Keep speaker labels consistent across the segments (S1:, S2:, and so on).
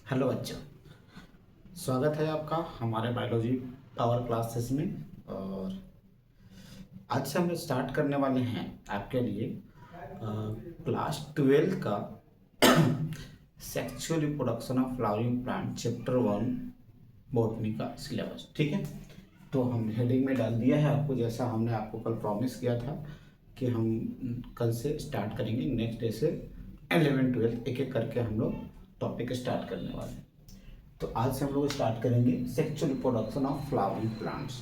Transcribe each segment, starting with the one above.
S1: Hello बच्चों, स्वागत है आपका हमारे बायोलॉजी पावर क्लासेस में। और आज से हम स्टार्ट करने वाले हैं आपके लिए क्लास 12 का sexual reproduction of flowering plant chapter 1 botany का सिलेबस। ठीक है, तो हम हेडिंग में डाल दिया है आपको, जैसा हमने आपको कल प्रॉमिस किया था कि हम कल से स्टार्ट करेंगे। नेक्स्ट डे से 11 12 एक एक करके हम लोग टॉपिक स्टार्ट करने वाले हैं। तो आज से हम लोग स्टार्ट करेंगे sexual reproduction of flowering plants.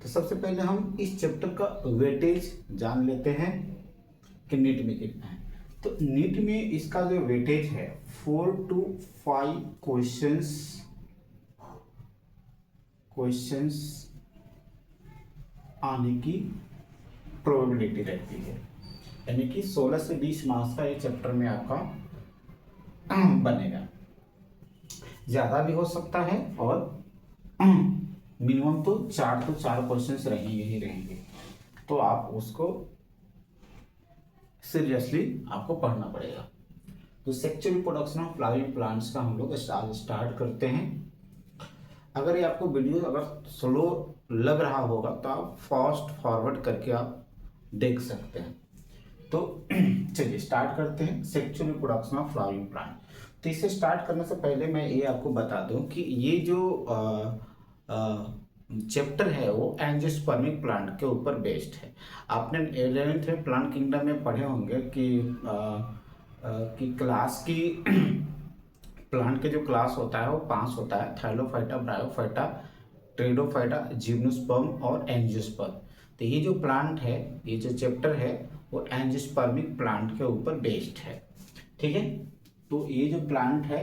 S1: तो सबसे पहले हम इस चैप्टर का वेटेज जान लेते हैं कि नीट में कितना है। तो नीट में इसका जो वेटेज है 4 to 5 क्वेश्चंस आने की प्रोबेबिलिटी रहती है, यानी कि 16 से 20 मार्क्स का ये चैप्टर में आपका बनेगा। ज़्यादा भी हो सकता है और मिनिमम तो चार क्वेश्चंस रहेंगे ही रहेंगे। तो आप उसको सीरियसली आपको पढ़ना पड़ेगा। तो sexual reproduction of flowering plants का हम लोग स्टार्ट करते हैं। अगर ये आपको वीडियो अगर स्लो लग रहा होगा तो आप फास्ट फॉरवर्ड करके आप देख सकते हैं। तो चलिए स्टार्ट करते हैं sexual reproduction of flowering plant. तो इसे स्टार्ट करने से पहले मैं ये आपको बता दूं कि ये जो चैप्टर है वो एंजियोस्पर्मिक प्लांट के ऊपर बेस्ड है। आपने 11th में प्लांट किंगडम में पढ़े होंगे कि क्लास की प्लांट के जो क्लास होता है वो 5 होता है: थाइलोफाइटा, ब्रायोफाइटा, ट्रेडोफाइटा, जिम्नोस्पर्म और एंजियोस्पर्म। तो ये जो प्लांट है, ये जो चैप्टर है वो एंजियोस्पर्मिक प्लांट के ऊपर बेस्ड है। ठीक है, तो ये जो प्लांट है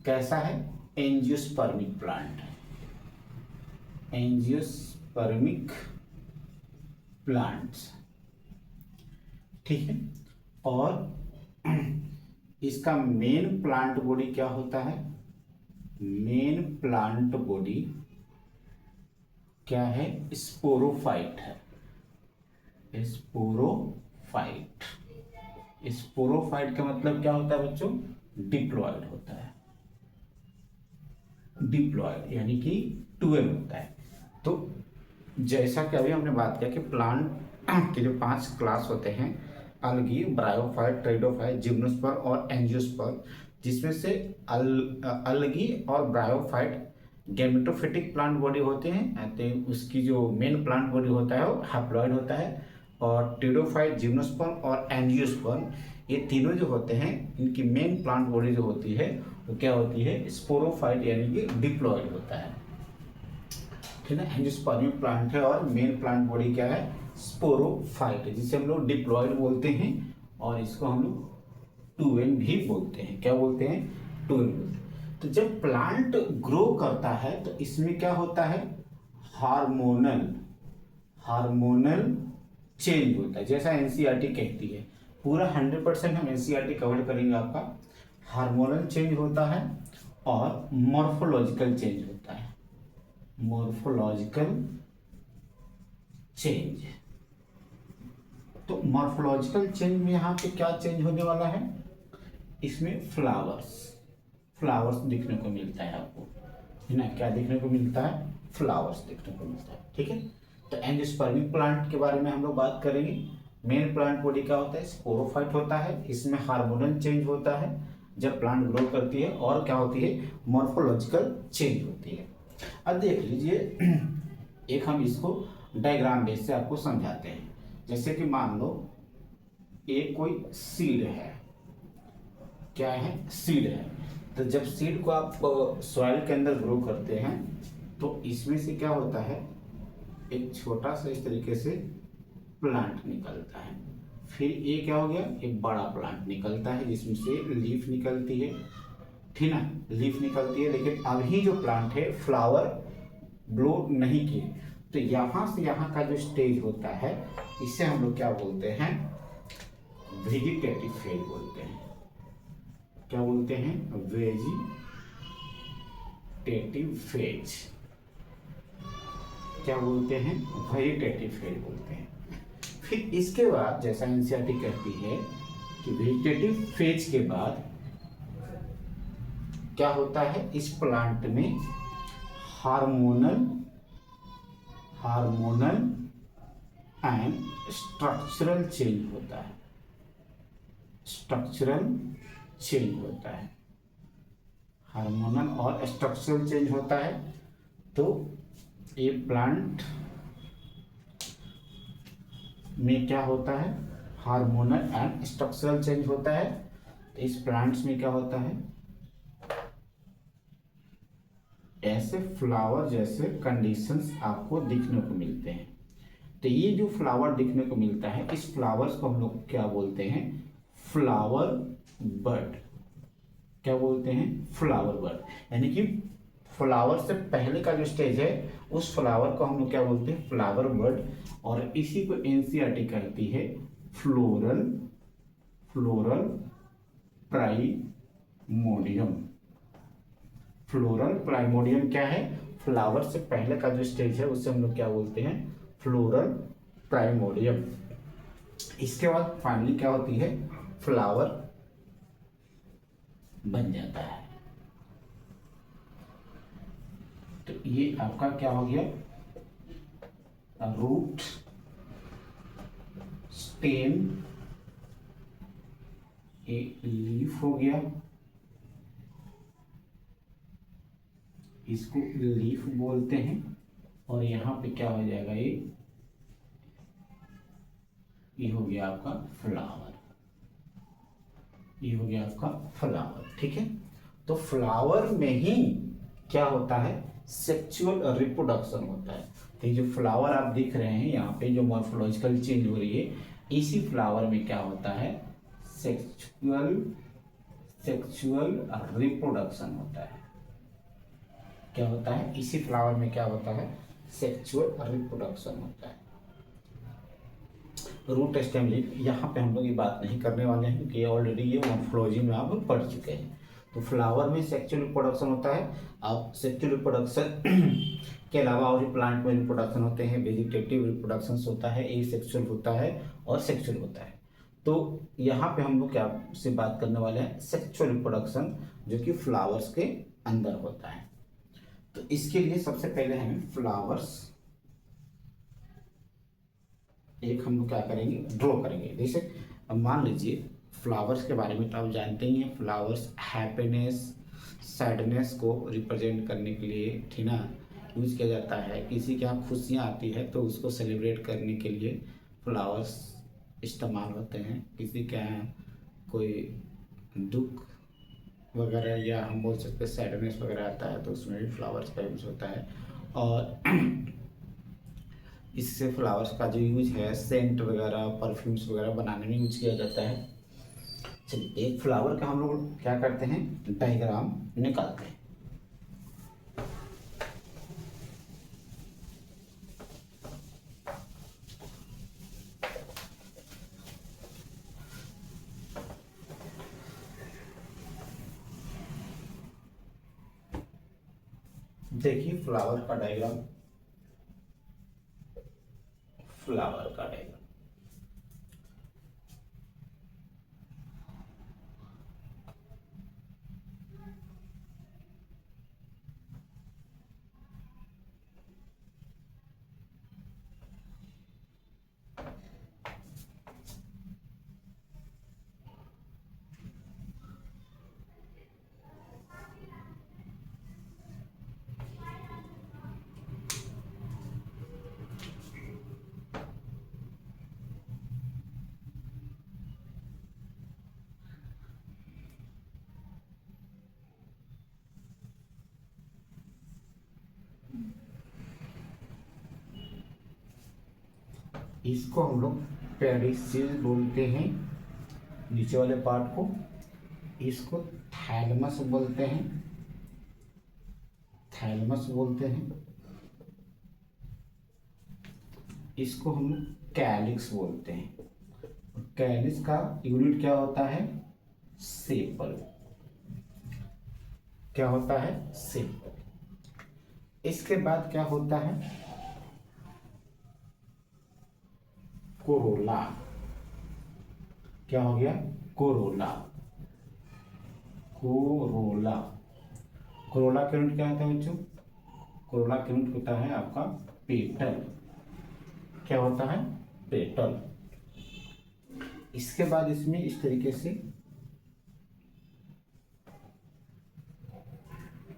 S1: कैसा है? एंजियोस्पर्मिक प्लांट है, एंजियोस्पर्मिक प्लांट्स। ठीक है, और इसका मेन प्लांट बॉडी क्या होता है? मेन प्लांट बॉडी क्या है? स्पोरोफाइट है, स्पोरोफाइट। स्पोरोफाइट का मतलब क्या होता है बच्चों? डिप्लॉयड होता है, डिप्लॉयड यानी कि 12 होता है। तो जैसा कि अभी हमने बात किया कि प्लांट के जो 5 क्लास होते हैं: अलगी, ब्रायोफाइट, ट्रेडोफाइट, जिम्नोस्पर्म और एंजियोस्पर्म, जिसमें से अलगी और ब्रायोफाइट गैमेटोफिटिक प्लांट बॉडी होते हैं, तो उसकी जो मेन प्लांट बॉडी होता है वो हैप्लॉइड होता है। और ट्रेडोफाइट, जिम्नोस्पर्म और एंजियोस्पर्म, ये तीनों जो होते हैं इनकी मेन प्लांट बॉडी जो होती है वो क्या होती है? स्पोरोफाइट यानी कि डिप्लॉयड होता है। ठीक है, एंजियोस्पर्मिक प्लांट है और मेन प्लांट बॉडी क्या है? स्पोरोफाइट है, जिसे हम लोग डिप्लॉयड बोलते हैं और इसको हम लोग टूएन भी बोलते हैं। क्या बोलते हैं? टूएन बोलते हैं। तो जब प्लांट ग्रो करता है तो इसमें क्या होता है? हार्मोनल चेंज होता है, जैसा एनसीईआरटी कहती है। पूरा 100% हम एनसीईआरटी कवर करेंगे आपका। हार्मोनल चेंज होता है और मॉर्फोलॉजिकल चेंज होता है, मॉर्फोलॉजिकल चेंज। तो मॉर्फोलॉजिकल चेंज में यहाँ पे क्या चेंज होने वाला है? इसमें फ्लावर्स दिखने को मिलता है आपको, है ना? क्या दिखने को मिलता है? फ्लावर्स दिखने को मिलता है। ठीक है, तो एंजियोस्पर्मिक प्लांट के बारे में हम लोग बात करेंगे। मेन प्लांट बॉडी क्या होता है? स्पोरोफाइट होता है। इसमें हार्मोनल चेंज होता है जब प्लांट ग्रो करती है, और क्या होती है? मॉर्फोलॉजिकल चेंज होती है। अब देख लीजिए, एक हम इसको डायग्राम बेस से आपको समझाते हैं। जैसे कि मान लो एक कोई सीड है, क्या है? सीड है। तो जब सीड को आप सॉइल के अंदर ग्रो करते हैं तो इसमें से क्या होता है? एक छोटा सा इस तरीके से प्लांट निकलता है। फिर ये क्या हो गया? एक बड़ा प्लांट निकलता है जिसमें से लीफ निकलती है, ठीक ना? लीफ निकलती है, लेकिन अभी जो प्लांट है फ्लावर ब्लो नहीं किए। तो यहाँ से यहाँ का जो स्टेज होता है इसे हम लोग क्या बोलते हैं? वेजिटेटिव फेज बोलते हैं। क्या बोलते हैं? Vegetative phase. क्या बोलते हैं? वेजिटेटिव फेज बोलते हैं। फिर इसके बाद जैसा एनसीईआरटी कहती है कि वेजिटेटिव फेज के बाद क्या होता है इस प्लांट में हार्मोनल एंड स्ट्रक्चरल चेंज होता है। स्ट्रक्चरल चेंज होता है, हार्मोनल और स्ट्रक्चरल चेंज होता है। तो ये प्लांट में क्या होता है, हार्मोनल एंड स्ट्रक्चरल चेंज होता है। तो इस प्लांट्स में क्या होता है, ऐसे फ्लावर जैसे कंडीशंस आपको दिखने को मिलते हैं। तो ये जो फ्लावर दिखने को मिलता है, इस फ्लावर्स को हम लोग क्या बोलते हैं, फ्लावर बड। क्या बोलते हैं, फ्लावर बड। यानी कि फ्लावर से पहले का जो स्टेज है उस फ्लावर को हम लोग क्या बोलते हैं, फ्लावर बड। और इसी को एनसीईआरटी कहती है फ्लोरल प्राइमोडियम। फ्लोरल प्राइमोडियम क्या है, फ्लावर से पहले का जो स्टेज है उसे हम लोग क्या बोलते हैं, फ्लोरल प्राइमोडियम। इसके बाद फाइनली क्या होती है, फ्लावर बन जाता है। तो ये आपका क्या हो गया, रूट, स्टेम, एक लीफ हो गया, इसको लीफ बोलते हैं। और यहाँ पे क्या हो जाएगा, ये हो गया आपका फ्लावर, ये हो गया आपका फ्लावर। ठीक है, तो फ्लावर में ही क्या होता है, सेक्सुअल रिप्रोडक्शन होता है। तो ये जो फ्लावर आप देख रहे हैं यहाँ पे जो मॉर्फोलॉजिकल चेंज हो रही है, इसी फ्लावर में क्या होता है, सेक्सुअल रिप्रोडक्शन होता है। क्या होता है, इसी फ्लावर में क्या होता है, सेक्सुअल रिप्रोडक्शन होता है। रूट स्टेम लीफ, यहाँ पे हम लोग ये बात नहीं करने वाले हैं क्योंकि ऑलरेडी ये मॉर्फोलॉजी में आप पढ़ चुके हैं। तो फ्लावर में सेक्सुअल रिप्रोडक्शन होता है। अब सेक्सुअल रिप्रोडक्शन के अलावा और भी प्लांट में रिप्रोडक्शन होते हैं, वेजिटेटिव रिप्रोडक्शन होता है, एसेक्सुअल होता है और सेक्सुअल होता है। तो यहाँ पे हम लोग क्या से बात करने वाले हैं, सेक्सुअल रिप्रोडक्शन जो कि फ्लावर्स के अंदर होता है। तो इसके लिए सबसे पहले हमें फ्लावर्स एक हम लोग क्या करेंगे, ड्रॉ करेंगे। जैसे अब मान लीजिए फ्लावर्स के बारे में तो आप जानते ही हैं, फ्लावर्स हैप्पीनेस सैडनेस को रिप्रेजेंट करने के लिए, ठीक ना, यूज किया जाता है। किसी के यहाँ खुशियाँ आती है तो उसको सेलिब्रेट करने के लिए फ्लावर्स इस्तेमाल होते हैं। किसी के यहाँ कोई दुख वगैरह या हम बोल सकते हैं सैडनेस वगैरह आता है तो उसमें भी फ्लावर्स का यूज होता है। और इससे फ्लावर्स का जो यूज है सेंट वगैरह परफ्यूम्स वगैरह बनाने में यूज किया जाता है। चलिए एक फ्लावर का हम लोग क्या करते हैं, डायग्राम निकालते हैं। देखिए फ्लावर का डायग्राम, फ्लावर का डायग्राम इसको हम लोग पेडिसिल बोलते हैं, नीचे वाले पार्ट को। इसको थैलमस बोलते हैं, थैलमस बोलते हैं। इसको हम कैलिक्स बोलते हैं। कैलिक्स का यूनिट क्या होता है, सेपल। क्या होता है, सेपल। इसके बाद क्या होता है, कोरोला। क्या हो गया, कोरोला, कोरोला। कोरोला के यूनिट क्या होता है बच्चों? कोरोला के यूनिट होता है आपका पेटल। क्या होता है? पेटल। इसके बाद इसमें इस तरीके से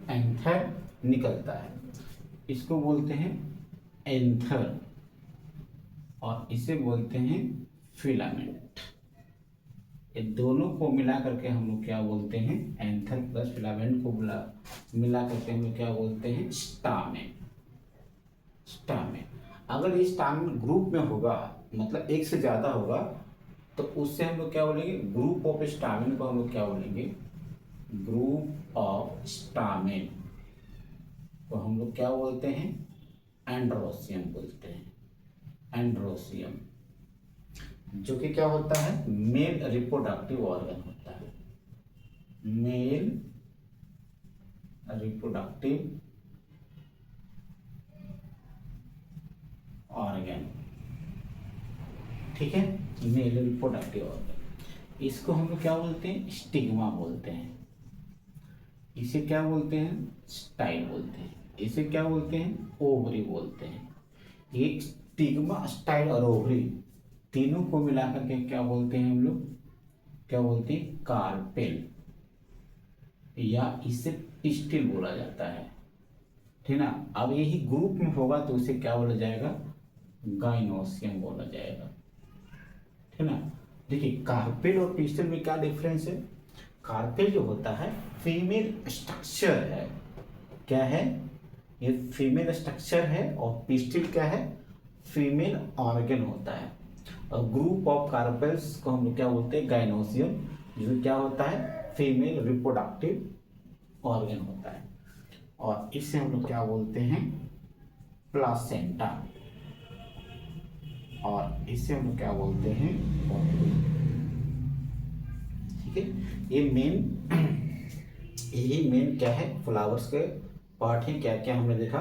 S1: एंथर निकलता है, इसको बोलते हैं एंथर, और इसे बोलते हैं फिलामेंट। ये दोनों को मिला करके हम लोग क्या बोलते हैं? एंथर प्लस फिलामेंट को मिला करके हम लोग क्या बोलते हैं? स्टामेन। स्टामेन। अगर ये स्टामेन ग्रुप में होगा, मतलब एक से ज्यादा होगा, तो उससे हम लोग क्या बोलेंगे? ग्रुप ऑफ स्टामेन को हम लोग क्या बोलेंगे? ग्रुप ऑफ स्टामेन को हम लोग क्या बोलते हैं? एंड्रोसियम बोलते हैं। एंड्रोसियम, जो कि क्या होता है? मेल रिप्रोडक्टिव ऑर्गन होता है। मेल रिप्रोडक्टिव ऑर्गन, ठीक है, मेल रिप्रोडक्टिव ऑर्गन। इसको हम लोग क्या बोलते हैं? स्टिग्मा बोलते हैं। इसे क्या बोलते हैं? स्टाइल बोलते हैं। इसे क्या बोलते हैं? ओवरी बोलते हैं। ये स्टिग्मा, स्टाइल और ओवरी तीनों को मिलाकर के क्या बोलते हैं हम लोग? क्या बोलते हैं? कार्पेल, या इसे पिस्टिल बोला जाता है, ठीक ना। अब यही ग्रुप में होगा तो उसे क्या बोला जाएगा? गाइनोसियम बोला जाएगा, ठीक ना। देखिए, कार्पेल और पिस्टिल में क्या डिफरेंस है? कार्पेल जो होता है फीमेल स्ट्रक्चर है। क्या है? ये फीमेल स्ट्रक्चर है, और पिस्टिल क्या है? फीमेल ऑर्गन होता है। और ग्रुप ऑफ कार्पेल्स को हम लोग क्या बोलते हैं? गाइनोसियम, जो क्या होता है? फीमेल रिप्रोडक्टिव ऑर्गन होता है। और इसे हम लोग क्या बोलते हैं? प्लासेंटा, और इसे हम लोग क्या बोलते हैं? ठीक है। ये यही मेन क्या है? फ्लावर्स के पार्ट है। क्या क्या हमने देखा?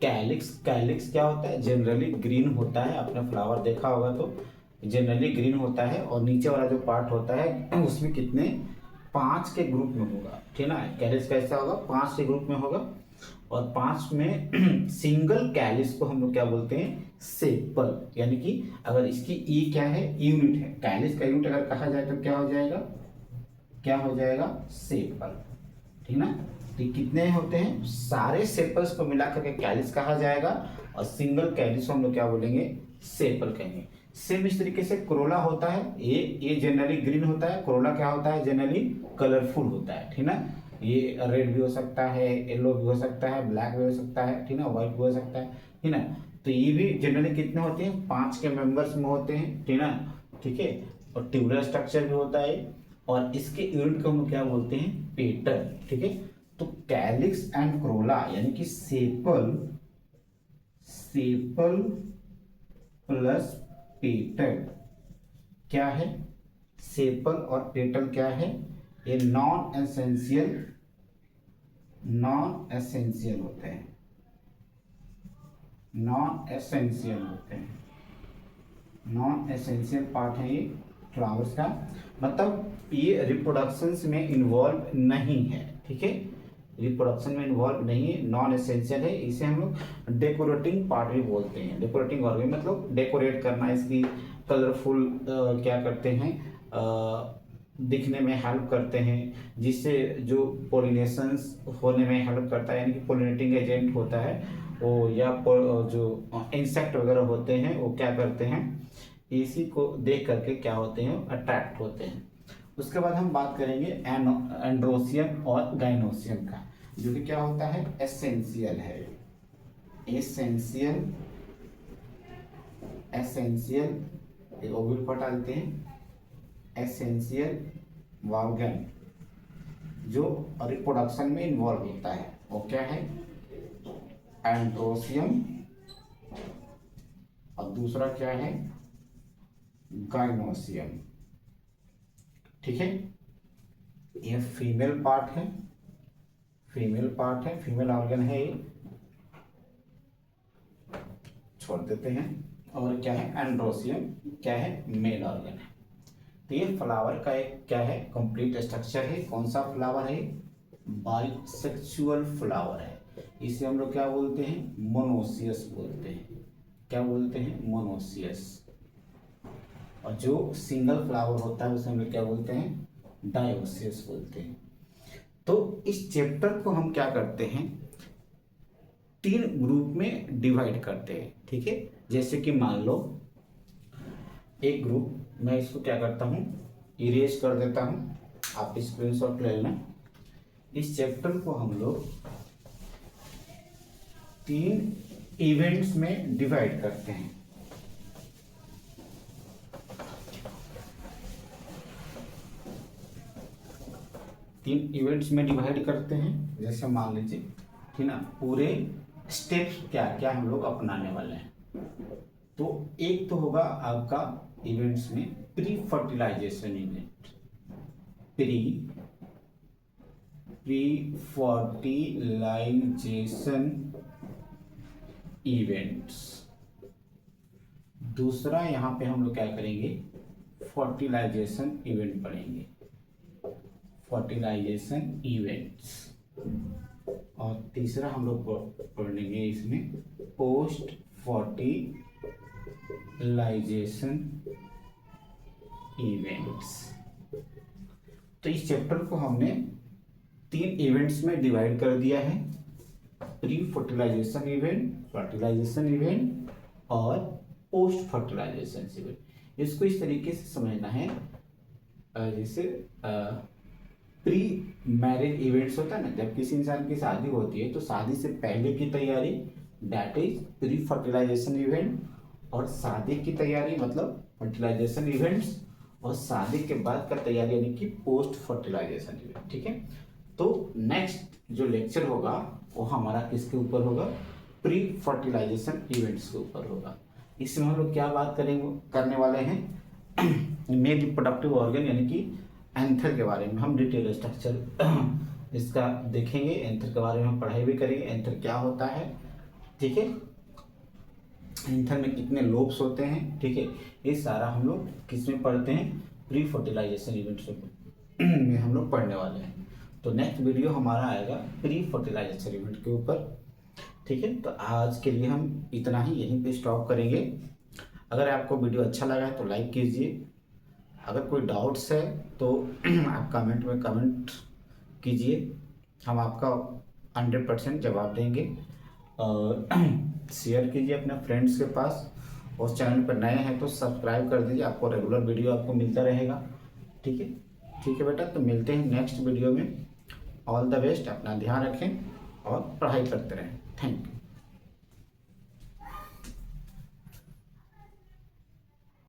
S1: कैलिक्स। कैलिक्स क्या होता है? जनरली ग्रीन होता है। आपने फ्लावर देखा होगा तो जनरली ग्रीन होता है, और नीचे वाला जो पार्ट होता है उसमें कितने? 5 के ग्रुप में होगा, ठीक ना। कैलिक्स कैसा होगा? 5 के ग्रुप में होगा, और 5 में सिंगल कैलिक्स को हम लोग क्या बोलते हैं? सेपल। यानी कि अगर इसकी ई क्या है? यूनिट है। कैलिक्स का यूनिट अगर कहा जाए तो क्या हो जाएगा? क्या हो जाएगा? सेपल, ठीक ना। तो कितने होते हैं? सारे सेपल्स को मिलाकर के कैलिक्स कहा जाएगा, और सिंगल कैलिक्स को हम लोग क्या बोलेंगे? सेपल कहेंगे। सेम इस तरीके से कोरोला होता है। ये जनरली ग्रीन होता है। कोरोला क्या होता है? जनरली कलरफुल होता है, ठीक ना। ये रेड भी हो सकता है, येलो भी हो सकता है, ब्लैक भी हो सकता है, ठीक ना, व्हाइट भी हो सकता है, ठीक ना। तो ये भी जनरली कितने होते हैं? 5 के मेंबर्स में होते हैं, ठीक ना, ठीक है। और ट्यूबुलर स्ट्रक्चर भी होता है, और इसके यूनिट को हम क्या बोलते हैं? पेटल, ठीक है। तो कैलिक्स एंड कोरोला यानी कि सेपल, सेपल प्लस पेटल क्या है? सेपल और पेटल क्या है? ये नॉन एसेंशियल होते हैं। नॉन एसेंशियल पार्ट है ये फ्लावर्स का। मतलब ये रिप्रोडक्शंस में इन्वॉल्व नहीं है, ठीक है। रिप्रोडक्शन में इन्वॉल्व नहीं है, नॉन एसेंशियल है। इसे हम लोग डेकोरेटिंग पार्ट भी बोलते हैं। डेकोरेटिंग ऑर्गन मतलब डेकोरेट करना, इसकी कलरफुल क्या करते हैं? दिखने में हेल्प करते हैं, जिससे जो पोलिनेशंस होने में हेल्प करता है, यानी कि पोलिनेटिंग एजेंट होता है वो, या जो इंसेक्ट वगैरह होते हैं वो क्या करते हैं? इसी को देख करके क्या होते हैं? अट्रैक्ट होते हैं। उसके बाद हम बात करेंगे एंड्रोसियम और गाइनोसियम का, जो कि क्या होता है? एसेंशियल है। एसेंशियल एक ओविल पर डालते हैं। एसेंशियल ऑर्गन जो रिप्रोडक्शन में इन्वॉल्व होता है वो क्या है? एंड्रोसियम, और दूसरा क्या है? गाइनोसियम, ठीक है। ये फीमेल पार्ट है, फीमेल ऑर्गन है ये, छोड़ देते हैं। और क्या है? एंड्रोसियम क्या है? मेल ऑर्गन है। तो ये फ्लावर का एक क्या है? कंप्लीट स्ट्रक्चर है। कौन सा फ्लावर है? बाइसेक्सुअल फ्लावर है। इसे हम लोग क्या बोलते हैं, मोनोसियस बोलते हैं। क्या बोलते हैं, मोनोसियस। और जो सिंगल फ्लावर होता है उसे हम लोग क्या बोलते हैं, डायोसियस बोलते हैं। तो इस चैप्टर को हम क्या करते हैं, 3 ग्रुप में डिवाइड करते हैं। ठीक है, जैसे कि मान लो एक ग्रुप, मैं इसको क्या करता हूँ, इरेज कर देता हूँ, आप स्क्रीनशॉट ले लेना। इस चैप्टर को हम लोग 3 इवेंट्स में डिवाइड करते हैं। तीन इवेंट्स में डिवाइड करते हैं। जैसे मान लीजिए कि ना, पूरे स्टेप्स क्या क्या हम लोग अपनाने वाले हैं। तो एक तो होगा आपका इवेंट्स में pre fertilization event, pre fertilization events. दूसरा यहाँ पे हम लोग क्या करेंगे, फर्टिलाइजेशन इवेंट पढ़ेंगे, फर्टिलाइजेशन इवेंट्स। और तीसरा हम लोग पढ़ेंगे इसमें पोस्ट फर्टिलाइजेशन इवेंट्स। तो इस चैप्टर को हमने 3 इवेंट्स में डिवाइड कर दिया है, pre fertilization event, fertilization event और पोस्ट फर्टिलाइजेशन इवेंट। इसको इस तरीके से समझना है, जैसे प्री मैरिज इवेंट्स होता है ना, जब किसी इंसान की शादी होती है तो शादी से पहले की तैयारी, that is pre fertilization event. और शादी की तैयारी मतलब फर्टिलाइजेशन इवेंट्स, और शादी के बाद का तैयारी यानी कि पोस्ट फर्टिलाइजेशन इवेंट। ठीक है, तो नेक्स्ट जो लेक्चर होगा वो हमारा किसके ऊपर होगा, प्री फर्टिलाइजेशन इवेंट्स के ऊपर होगा। इसमें हम लोग क्या बात करेंगे, करने वाले हैं मेल रिप्रोडक्टिव ऑर्गन यानी कि एंथर के बारे में हम डिटेल स्ट्रक्चर इसका देखेंगे। एंथर के बारे में हम पढ़ाई भी करेंगे, एंथर क्या होता है। ठीक है, एंथर में कितने लोब्स होते हैं। ठीक है, ये सारा हम लोग किस में पढ़ते हैं, प्री फर्टिलाइजेशन इवेंट्स में हम लोग पढ़ने वाले हैं। तो नेक्स्ट वीडियो हमारा आएगा प्री फर्टिलाइजेशन इवेंट के ऊपर। ठीक है, तो आज के लिए हम इतना ही यहीं पे स्टॉप करेंगे। अगर आपको वीडियो अच्छा लगा है तो लाइक कीजिए, अगर कोई डाउट्स है तो आप कमेंट में कमेंट कीजिए, हम आपका 100% जवाब देंगे। और शेयर कीजिए अपने फ्रेंड्स के पास, और चैनल पर नए हैं तो सब्सक्राइब कर दीजिए, आपको रेगुलर वीडियो आपको मिलता रहेगा। ठीक है, ठीक है बेटा, तो मिलते हैं नेक्स्ट वीडियो में। ऑल द बेस्ट, अपना ध्यान रखें और पढ़ाई करते रहें। Thank you.